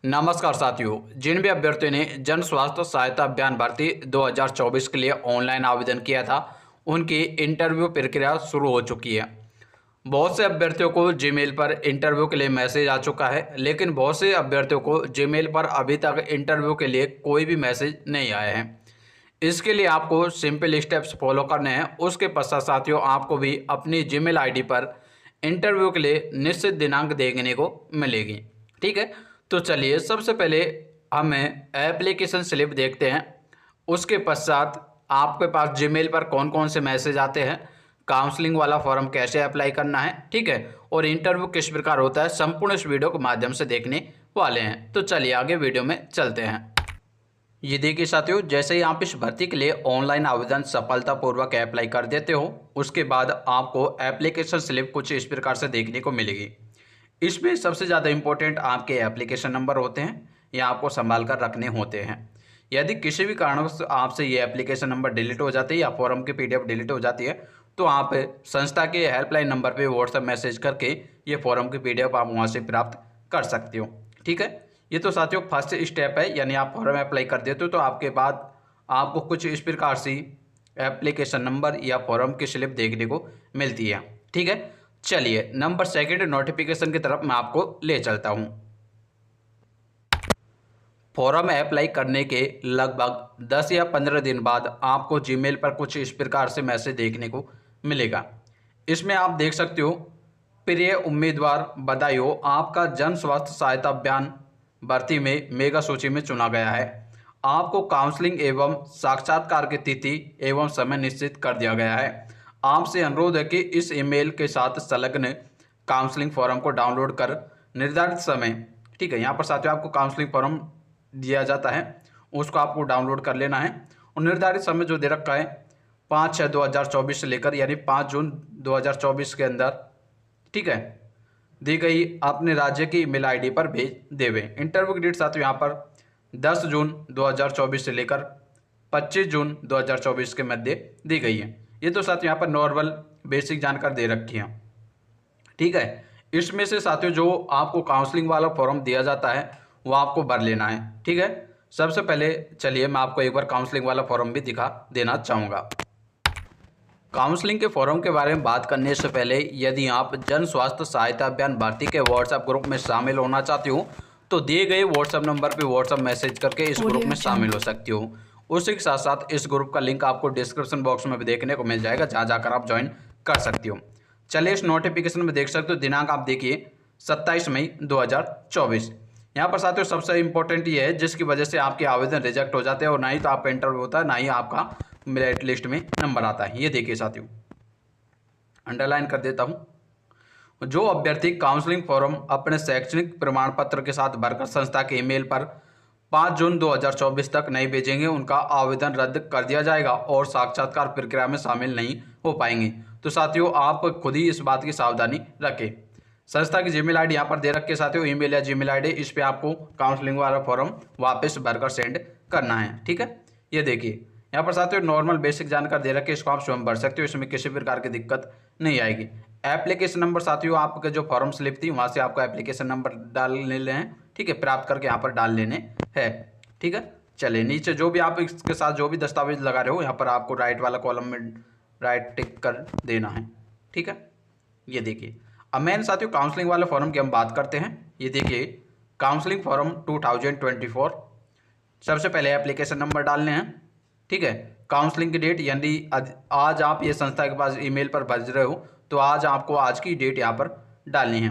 नमस्कार साथियों। जिन भी अभ्यर्थियों ने जन स्वास्थ्य सहायता अभियान भर्ती 2024 के लिए ऑनलाइन आवेदन किया था, उनकी इंटरव्यू प्रक्रिया शुरू हो चुकी है। बहुत से अभ्यर्थियों को जीमेल पर इंटरव्यू के लिए मैसेज आ चुका है, लेकिन बहुत से अभ्यर्थियों को जीमेल पर अभी तक इंटरव्यू के लिए कोई भी मैसेज नहीं आया है। इसके लिए आपको सिंपल स्टेप्स फॉलो करने हैं। उसके पश्चात साथियों आपको भी अपनी जीमेल आईडी पर इंटरव्यू के लिए निश्चित दिनांक देखने को मिलेगी। ठीक है, तो चलिए सबसे पहले हमें एप्लीकेशन स्लिप देखते हैं। उसके पश्चात आपके पास जीमेल पर कौन कौन से मैसेज आते हैं, काउंसलिंग वाला फॉर्म कैसे अप्लाई करना है, ठीक है, और इंटरव्यू किस प्रकार होता है, संपूर्ण इस वीडियो के माध्यम से देखने वाले हैं। तो चलिए आगे वीडियो में चलते हैं। ये देखिए साथियों, जैसे ही आप इस भर्ती के लिए ऑनलाइन आवेदन सफलतापूर्वक अप्लाई कर देते हो, उसके बाद आपको एप्लीकेशन स्लिप कुछ इस प्रकार से देखने को मिलेगी। इसमें सबसे ज़्यादा इम्पोर्टेंट आपके एप्लीकेशन नंबर होते हैं, या आपको संभाल कर रखने होते हैं। यदि किसी भी कारणवश आपसे ये एप्लीकेशन नंबर डिलीट हो जाती है या फॉर्म की पीडीएफ डिलीट हो जाती है, तो आप संस्था के हेल्पलाइन नंबर पे व्हाट्सएप मैसेज करके ये फॉर्म की पीडीएफ आप वहाँ से प्राप्त कर सकते हो। ठीक है, ये तो साथियों फर्स्ट स्टेप है, यानी आप फॉर्म अप्लाई कर देते हो तो आपके बाद आपको कुछ इस प्रकार से एप्लीकेशन नंबर या फॉर्म की स्लिप देखने को मिलती है। ठीक है, चलिए नंबर सेकंड नोटिफिकेशन की तरफ मैं आपको ले चलता हूं। फॉर्म अप्लाई करने के लगभग 10 या 15 दिन बाद आपको जीमेल पर कुछ इस प्रकार से मैसेज देखने को मिलेगा। इसमें आप देख सकते हो, प्रिय उम्मीदवार बधाई हो, आपका जन स्वास्थ्य सहायता अभियान भर्ती में मेगा सूची में चुना गया है। आपको काउंसलिंग एवं साक्षात्कार की तिथि एवं समय निश्चित कर दिया गया है। आपसे अनुरोध है कि इस ईमेल के साथ संलग्न काउंसलिंग फॉर्म को डाउनलोड कर निर्धारित समय, ठीक है, यहाँ पर साथियों आपको काउंसलिंग फॉर्म दिया जाता है, उसको आपको डाउनलोड कर लेना है। और निर्धारित समय जो दे रखा है 5/6/2024 से लेकर यानी 5 जून 2024 के अंदर, ठीक है, दी गई अपने राज्य की ईमेल आईडी पर भेज देवे। इंटरव्यू की डेट साथियों यहाँ पर 10 जून 2024 से लेकर 25 जून 2024 के मध्य दी गई है। ये तो साथियों यहाँ पर नॉर्मल बेसिक जानकारी दे रखी है। ठीक है, इसमें से साथियों जो आपको काउंसलिंग वाला फॉर्म दिया जाता है वो आपको भर लेना है। ठीक है, सबसे पहले चलिए मैं आपको एक बार काउंसलिंग वाला फॉर्म भी दिखा देना चाहूँगा। काउंसलिंग के फॉर्म के बारे में बात करने से पहले यदि आप जन स्वास्थ्य सहायता अभियान भर्ती के व्हाट्सएप ग्रुप में शामिल होना चाहती हो तो दिए गए व्हाट्सएप नंबर पर व्हाट्सएप मैसेज करके इस ग्रुप में शामिल हो सकती हो। उसी के साथ साथ इस ग्रुप का लिंक आपको डिस्क्रिप्शन बॉक्स में भी देखने को मिल जाएगा, जहाँ जाकर आप ज्वाइन कर सकती हो। चलिए इस नोटिफिकेशन में देख सकते हो, दिनांक आप देखिए 27 मई 2024। यहाँ पर साथियों सबसे इंपॉर्टेंट ये है जिसकी वजह से आपके आवेदन रिजेक्ट हो जाते हैं और ना ही तो आपका इंटरव्यू होता है, ना ही आपका मेरिट लिस्ट में नंबर आता है। ये देखिए साथियों, अंडरलाइन कर देता हूँ। जो अभ्यर्थी काउंसलिंग फॉर्म अपने शैक्षणिक प्रमाण पत्र के साथ भरकर संस्था के ईमेल पर 5 जून 2024 तक नहीं भेजेंगे, उनका आवेदन रद्द कर दिया जाएगा और साक्षात्कार प्रक्रिया में शामिल नहीं हो पाएंगे। तो साथियों आप खुद ही इस बात की सावधानी रखें। संस्था की जीमेल आईडी यहाँ पर दे रखे साथियों, ईमेल या जीमेल आईडी, इस पे आपको काउंसलिंग वाला फॉर्म वापस भरकर सेंड करना है। ठीक है, ये देखिए यहाँ पर साथियों नॉर्मल बेसिक जानकारी दे रखे, इसको आप स्वयं भर सकते हो, इसमें किसी प्रकार की दिक्कत नहीं आएगी। एप्लीकेशन नंबर साथियों आपके जो फॉर्म स्लिप थी वहाँ से आपको एप्लीकेशन नंबर डाल लेने हैं, ठीक है, प्राप्त करके यहाँ पर डाल लेने हैं। ठीक है, चलिए नीचे जो भी आप इसके साथ जो भी दस्तावेज लगा रहे हो यहाँ पर आपको राइट वाला कॉलम में राइट टिक कर देना है। ठीक है, ये देखिए अब मेन साथियों काउंसलिंग वाले फॉर्म की हम बात करते हैं। ये देखिए काउंसलिंग फॉर्म 2024, सबसे पहले एप्लीकेशन नंबर डालने हैं। ठीक है, काउंसलिंग की डेट, यानी आज आप ये संस्था के पास ईमेल पर भेज रहे हो तो आज आपको आज की डेट यहाँ पर डालनी है।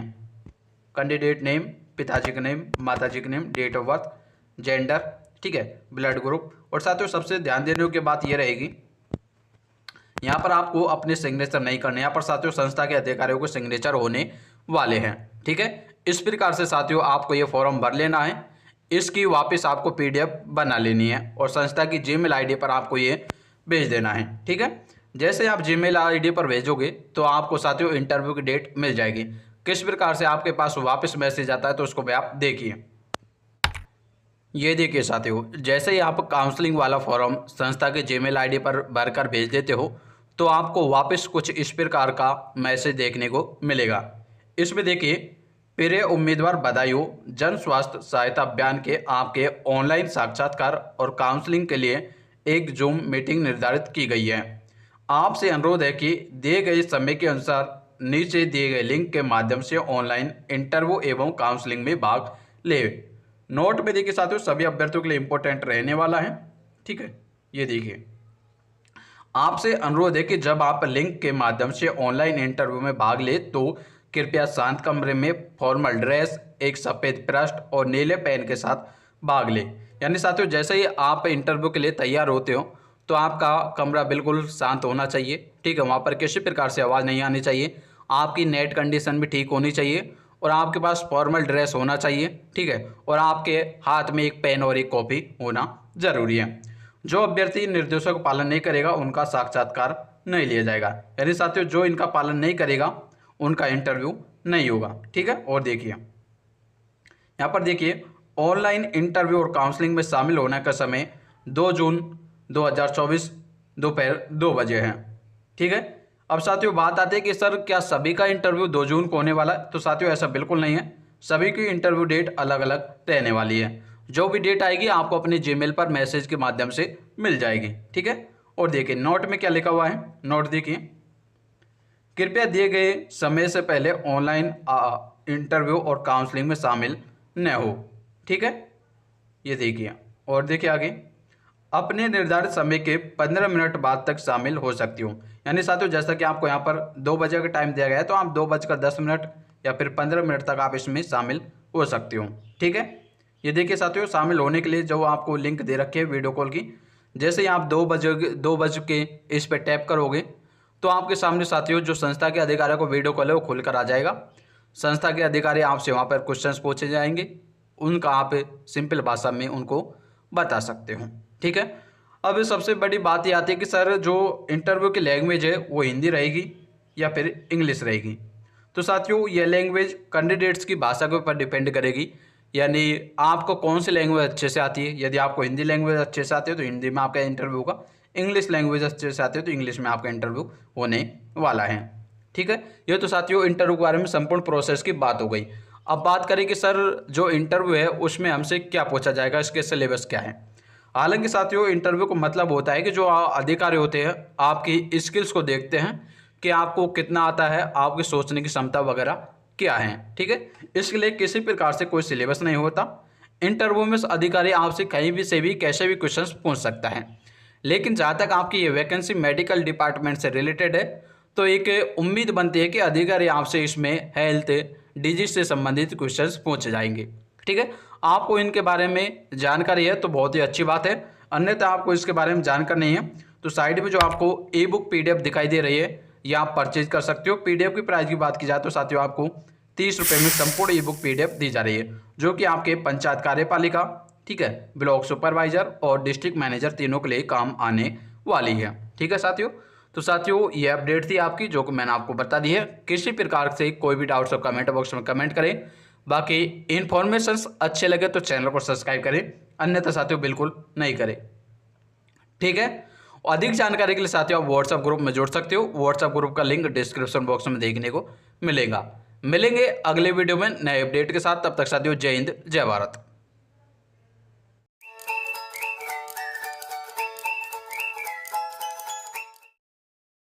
कैंडिडेट नेम, पिताजी का नेम, माताजी का name, date of birth, gender, ठीक है, ब्लड ग्रुप, और साथियों सबसे ध्यान देने की बात ये रहेगी यहाँ पर आपको अपने सिग्नेचर नहीं करने, यहाँ पर साथियों संस्था के अधिकारियों को सिग्नेचर होने वाले हैं। ठीक है, इस प्रकार से साथियों आपको ये फॉर्म भर लेना है, इसकी वापस आपको पीडीएफ बना लेनी है और संस्था की जीमेल आईडी पर आपको ये भेज देना है। ठीक है, जैसे आप जीमेल आईडी पर भेजोगे तो आपको साथियों इंटरव्यू की डेट मिल जाएगी। किस प्रकार से आपके पास वापस मैसेज आता है तो उसको भी आप देखिए। ये देखिए साथियों, जैसे ही आप काउंसलिंग वाला फॉर्म संस्था के जीमेल आईडी पर भरकर भेज देते हो तो आपको वापस कुछ इस प्रकार का मैसेज देखने को मिलेगा। इसमें देखिए प्रिय उम्मीदवार, बधाई हो। जन स्वास्थ्य सहायता अभियान के आपके ऑनलाइन साक्षात्कार और काउंसलिंग के लिए एक जूम मीटिंग निर्धारित की गई है। आपसे अनुरोध है कि दिए गए समय के अनुसार नीचे दिए गए लिंक के माध्यम से ऑनलाइन इंटरव्यू एवं काउंसलिंग में भाग ले। नोट में देखिए साथियों, सभी अभ्यर्थियों के लिए इंपॉर्टेंट रहने वाला है। ठीक है, ये देखिए, आपसे अनुरोध है कि जब आप लिंक के माध्यम से ऑनलाइन इंटरव्यू में भाग ले तो कृपया शांत कमरे में फॉर्मल ड्रेस, एक सफ़ेद पृष्ठ और नीले पेन के साथ भाग ले। यानी साथियों, जैसे ही आप इंटरव्यू के लिए तैयार होते हो तो आपका कमरा बिल्कुल शांत होना चाहिए। ठीक है, वहाँ पर किसी प्रकार से आवाज़ नहीं आनी चाहिए, आपकी नेट कंडीशन भी ठीक होनी चाहिए और आपके पास फॉर्मल ड्रेस होना चाहिए। ठीक है, और आपके हाथ में एक पेन और एक कॉपी होना ज़रूरी है। जो अभ्यर्थी निर्देशों का पालन नहीं करेगा उनका साक्षात्कार नहीं लिया जाएगा। यानी साथियों, जो इनका पालन नहीं करेगा उनका इंटरव्यू नहीं होगा। ठीक है, और देखिए यहाँ पर देखिए, ऑनलाइन इंटरव्यू और काउंसलिंग में शामिल होने का समय 2 जून 2024 दोपहर 2 बजे है। ठीक है, अब साथियों बात आती है कि सर क्या सभी का इंटरव्यू 2 जून को होने वाला है? तो साथियों ऐसा बिल्कुल नहीं है, सभी की इंटरव्यू डेट अलग अलग रहने वाली है। जो भी डेट आएगी आपको अपने जीमेल पर मैसेज के माध्यम से मिल जाएगी। ठीक है, और देखिए नोट में क्या लिखा हुआ है, नोट देखिए, कृपया दिए गए समय से पहले ऑनलाइन इंटरव्यू और काउंसलिंग में शामिल न हो। ठीक है, ये देखिए, और देखिए आगे, अपने निर्धारित समय के 15 मिनट बाद तक शामिल हो सकती हूँ। यानी साथियों, जैसा कि आपको यहाँ पर 2 बजे का टाइम दिया गया है तो आप 2:10 या फिर 15 मिनट तक आप इसमें शामिल हो सकती हो। ठीक है, ये देखिए साथियों, शामिल होने के लिए जो आपको लिंक दे रखी है वीडियो कॉल की, जैसे ही आप 2 बज के इस पर टैप करोगे तो आपके सामने साथियों जो संस्था के अधिकारियों को वीडियो कॉल है वो खुलकर आ जाएगा। संस्था के अधिकारी आपसे वहाँ पर क्वेश्चंस पूछे जाएंगे, उनका आप सिंपल भाषा में उनको बता सकते हो। ठीक है, अब सबसे बड़ी बात ये आती है कि सर जो इंटरव्यू की लैंग्वेज है वो हिंदी रहेगी या फिर इंग्लिश रहेगी? तो साथियों ये लैंग्वेज कैंडिडेट्स की भाषा के ऊपर डिपेंड करेगी। यानी आपको कौन सी लैंग्वेज अच्छे से आती है, यदि आपको हिंदी लैंग्वेज अच्छे से आती है तो हिंदी में आपका इंटरव्यू होगा, इंग्लिश लैंग्वेज अच्छे से आती है तो इंग्लिश में आपका इंटरव्यू होने वाला है। ठीक है, ये तो साथियों इंटरव्यू के बारे में संपूर्ण प्रोसेस की बात हो गई। अब बात करें कि सर जो इंटरव्यू है उसमें हमसे क्या पूछा जाएगा, इसके सिलेबस क्या है। हालांकि साथियों इंटरव्यू का मतलब होता है कि जो अधिकारी होते हैं आपकी स्किल्स को देखते हैं कि आपको कितना आता है, आपकी सोचने की क्षमता वगैरह क्या है। ठीक है, इसके लिए किसी प्रकार से कोई सिलेबस नहीं होता। इंटरव्यू में अधिकारी आपसे कहीं भी से भी कैसे भी क्वेश्चंस पूछ सकता है। लेकिन जहाँ तक आपकी ये वैकेंसी मेडिकल डिपार्टमेंट से रिलेटेड है तो एक उम्मीद बनती है कि अधिकारी आपसे इसमें हेल्थ डिजीज से संबंधित क्वेश्चंस पूछे जाएंगे। ठीक है, आपको इनके बारे में जानकारी है तो बहुत ही अच्छी बात है, अन्यथा आपको इसके बारे में जानकारी नहीं है तो साइड में जो आपको ई बुक PDF दिखाई दे रही है ये आप परचेज कर सकते हो। PDF की प्राइस की बात की जाए तो साथियों आपको 30 रुपये में संपूर्ण ई बुक PDF दी जा रही है, जो कि आपके पंचायत कार्यपालिका, ठीक है, ब्लॉक सुपरवाइजर और डिस्ट्रिक्ट मैनेजर तीनों के लिए काम आने वाली है। ठीक है साथियों, तो साथियों ये अपडेट थी आपकी जो कि मैंने आपको बता दी है। किसी प्रकार से कोई भी डाउट्स हो कमेंट बॉक्स में कमेंट करें। बाकी इन्फॉर्मेशंस अच्छे लगे तो चैनल को सब्सक्राइब करें, अन्यथा साथियों बिल्कुल नहीं करें। ठीक है, अधिक जानकारी के लिए साथियों आप व्हाट्सएप ग्रुप में जुड़ सकते हो। व्हाट्सएप ग्रुप का लिंक डिस्क्रिप्शन बॉक्स में देखने को मिलेगा। मिलेंगे अगले वीडियो में नए अपडेट के साथ, तब तक साथियों जय हिंद जय भारत।